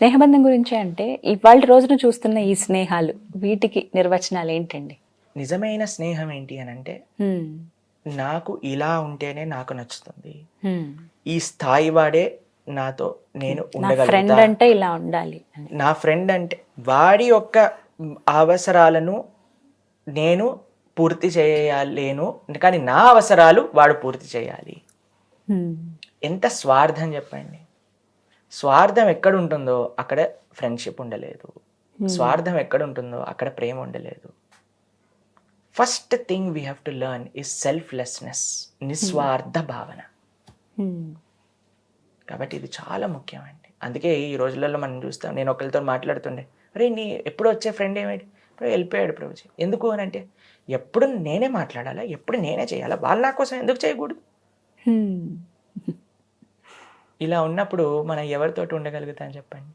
స్నేహబంధం గురించి అంటే ఇవాళ రోజున చూస్తున్న ఈ స్నేహాలు వీటికి నిర్వచనాలు ఏంటండి? నిజమైన స్నేహం ఏంటి అని అంటే, హ్మ్. నాకు ఇలా ఉంటేనే నాకు నచ్చుతుంది, హ్మ్. ఈ స్థాయి వాడే నాతో నేను నా ఫ్రెండ్ ఉండగలుగుతా. అంటే ఇలా ఉండాలి అని. నా ఫ్రెండ్ అంటే వాడి యొక్క అవసరాలను నేను పూర్తి చేయలేను, కానీ నా అవసరాలు వాడు పూర్తి చేయాలి. హ్మ్. ఎంత స్వార్థం చెప్పండి. స్వార్థం ఎక్కడ ఉంటుందో అక్కడ ఫ్రెండ్షిప్ ఉండలేదు. స్వార్థం ఎక్కడ ఉంటుందో అక్కడ ప్రేమ ఉండలేదు. First thing we have to learn is selflessness, నిస్వార్థ భావన. హ్మ్. కాబట్టి ఇది చాలా ముఖ్యమండి. అందుకే ఈ రోజులలో మనం చూస్తాం, నేను ఒకరితో మాట్లాడుతుండే, అరే నీ ఎప్పుడు వచ్చే ఫ్రెండ్ ఏమిటి, ఇప్పుడు వెళ్ళిపోయాడు ప్రభుజీ. ఎందుకు అని అంటే, ఎప్పుడు నేనే మాట్లాడాలా, ఎప్పుడు నేనే చేయాలా, వాళ్ళు నా కోసం ఎందుకు చేయకూడదు? హ్మ్. ఇలా ఉన్నప్పుడు మనం ఎవరితోటి ఉండగలుగుతాం చెప్పండి.